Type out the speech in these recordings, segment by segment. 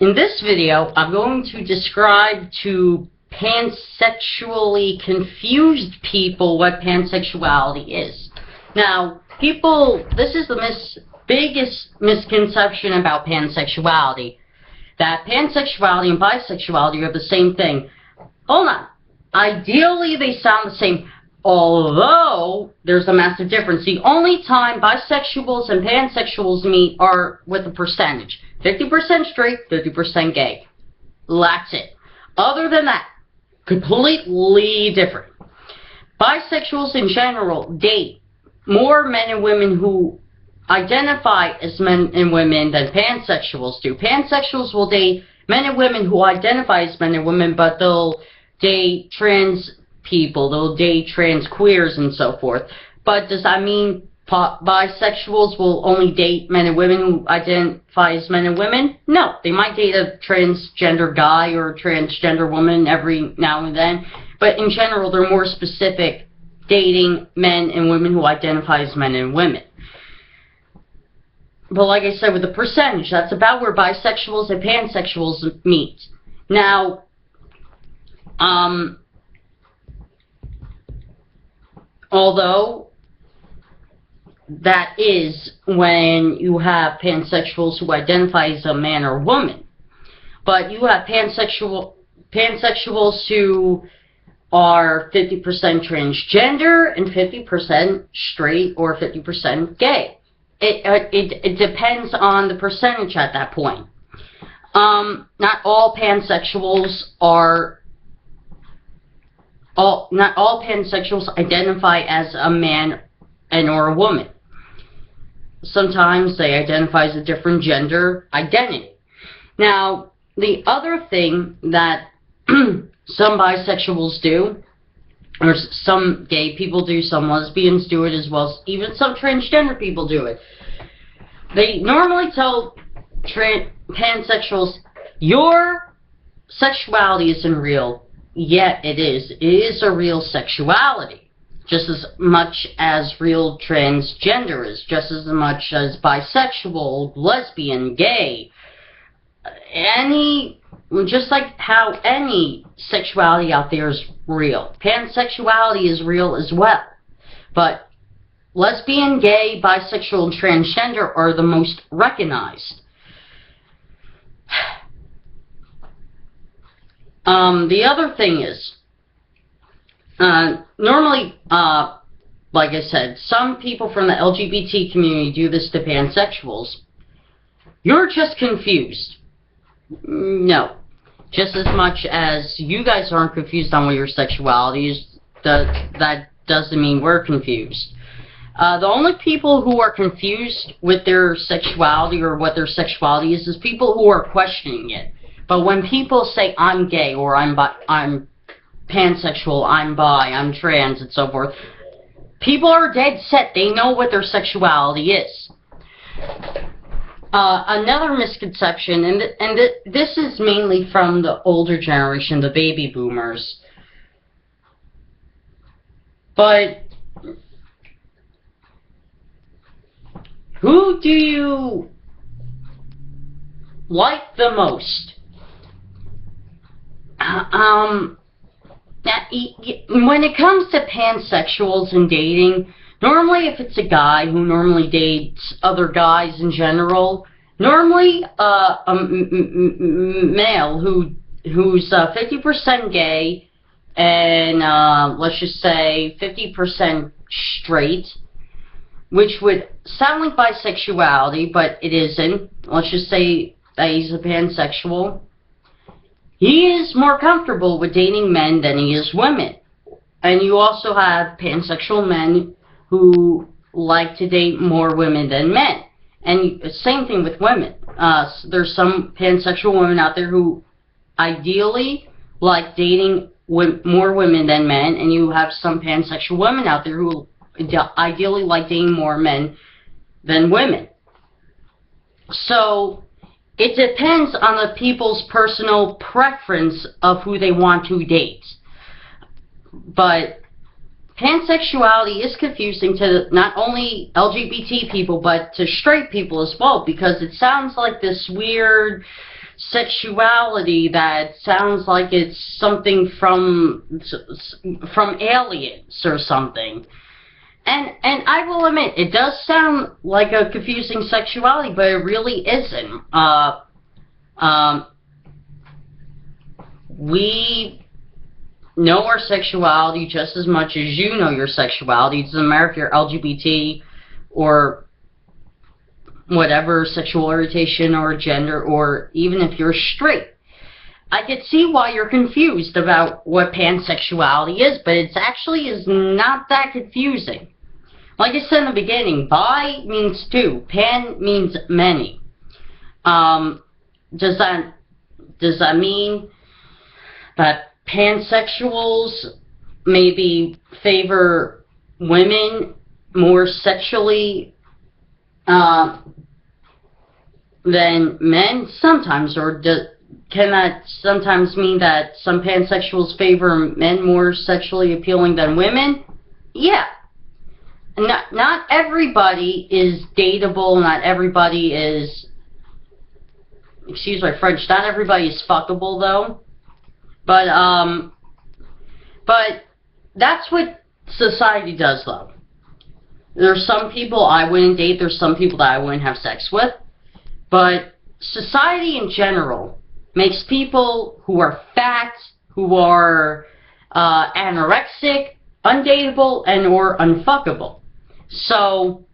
In this video, I'm going to describe to pansexually confused people what pansexuality is. Now, this is the biggest misconception about pansexuality, that pansexuality and bisexuality are the same thing. Hold on. Ideally, they sound the same, although there's a massive difference. The only time bisexuals and pansexuals meet are with a percentage. 50% straight, 50% gay. That's it. Other than that, completely different. Bisexuals in general date more men and women who identify as men and women than pansexuals do. Pansexuals will date men and women who identify as men and women, but they'll date trans people, they'll date trans queers and so forth. But does that mean bisexuals will only date men and women who identify as men and women? No. They might date a transgender guy or a transgender woman every now and then, but in general they're more specific, dating men and women who identify as men and women. But like I said, with the percentage, that's about where bisexuals and pansexuals meet. Now, although that is when you have pansexuals who identify as a man or woman, but you have pansexuals who are 50% transgender and 50% straight or 50% gay. It depends on the percentage at that point. Not all pansexuals identify as a man or a woman. Sometimes they identify as a different gender identity. Now, the other thing that some bisexuals do, or some gay people do, some lesbians do it as well as even some transgender people do it. They normally tell pansexuals, your sexuality isn't real. Yet it is. It is a real sexuality. Just as much as real transgender is. Just as much as bisexual, lesbian, gay. Just like how any sexuality out there is real. Pansexuality is real as well. But lesbian, gay, bisexual, and transgender are the most recognized. The other thing is, normally, like I said, some people from the LGBT community do this to pansexuals. You're just confused. No. Just as much as you guys aren't confused on what your sexuality is, that doesn't mean we're confused. The only people who are confused with their sexuality or what their sexuality is people who are questioning it. But when people say, I'm gay, or I'm pansexual, I'm bi, I'm trans, and so forth, people are dead set. They know what their sexuality is. Another misconception, and this is mainly from the older generation, the baby boomers. But who do you like the most? When it comes to pansexuals and dating, normally if it's a guy who normally dates other guys in general, normally a male who's 50% gay and let's just say 50% straight, which would sound like bisexuality, but it isn't. Let's just say that he's a pansexual. He is more comfortable with dating men than he is women. And you also have pansexual men who like to date more women than men. And same thing with women. There's some pansexual women out there who ideally like dating more women than men, and you have some pansexual women out there who ideally like dating more men than women. So it depends on the people's personal preference of who they want to date. But pansexuality is confusing to not only LGBT people, but to straight people as well, because it sounds like this weird sexuality that sounds like it's something from aliens or something. And I will admit, it does sound like a confusing sexuality, but it really isn't. We know our sexuality just as much as you know your sexuality. It doesn't matter if you're LGBT or whatever sexual orientation or gender, or even if you're straight. I could see why you're confused about what pansexuality is, but it actually is not that confusing. Like I said in the beginning, bi means two, pan means many. Does that mean that pansexuals maybe favor women more sexually than men? Sometimes. Or can that sometimes mean that some pansexuals favor men more sexually appealing than women? Yeah. Not everybody is dateable, not everybody is, excuse my French, not everybody is fuckable though. But that's what society does though. There's some people I wouldn't date, there's some people that I wouldn't have sex with. But society in general makes people who are fat, who are anorexic, undateable, and or unfuckable. So,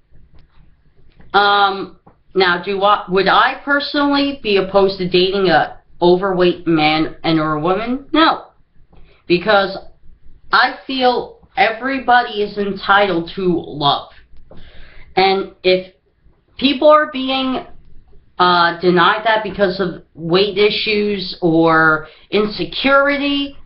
now would I personally be opposed to dating a overweight man and or a woman? No. Because I feel everybody is entitled to love. And if people are being denied that because of weight issues or insecurity,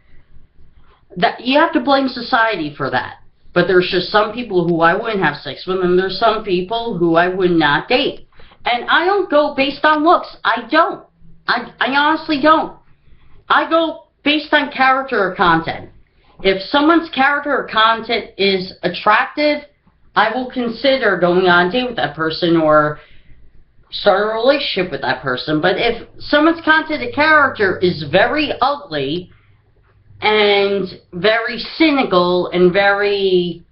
that you have to blame society for that. But there's just some people who I wouldn't have sex with, and there's some people who I would not date. And I don't go based on looks. I don't. I honestly don't. I go based on character or content. If someone's character or content is attractive, I will consider going on a date with that person or start a relationship with that person. But if someone's content or character is very ugly and very cynical and very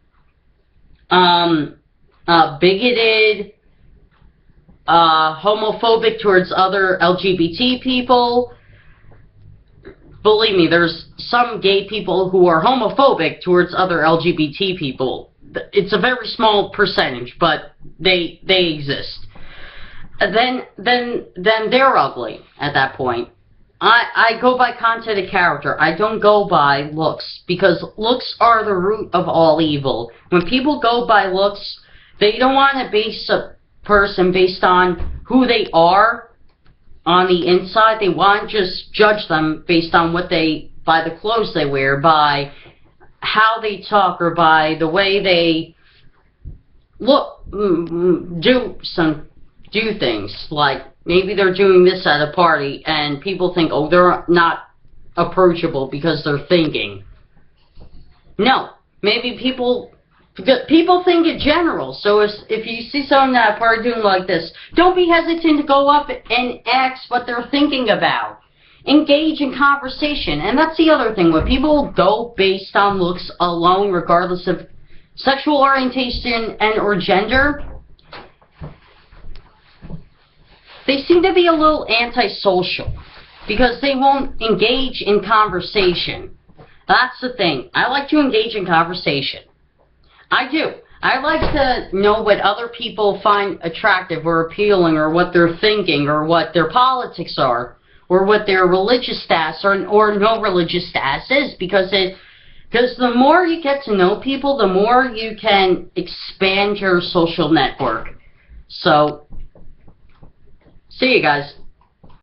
bigoted, homophobic towards other LGBT people, believe me, there's some gay people who are homophobic towards other LGBT people. It's a very small percentage, but they exist. Then they're ugly at that point. I go by content of character. I don't go by looks, because looks are the root of all evil. When people go by looks, they don't want to base a person based on who they are on the inside. They want to just judge them based on what by the clothes they wear, by how they talk, or by the way they look, do things. Like, maybe they're doing this at a party and people think, oh, they're not approachable because they're thinking. No. Maybe people think in general. So if you see someone at a party doing like this, don't be hesitant to go up and ask what they're thinking about. Engage in conversation. And that's the other thing. When people go based on looks alone, regardless of sexual orientation and or gender, they seem to be a little antisocial because they won't engage in conversation. That's the thing. I like to engage in conversation. I do. I like to know what other people find attractive or appealing, or what they're thinking, or what their politics are, or what their religious status or no religious status is, because the more you get to know people, the more you can expand your social network. So, see you guys.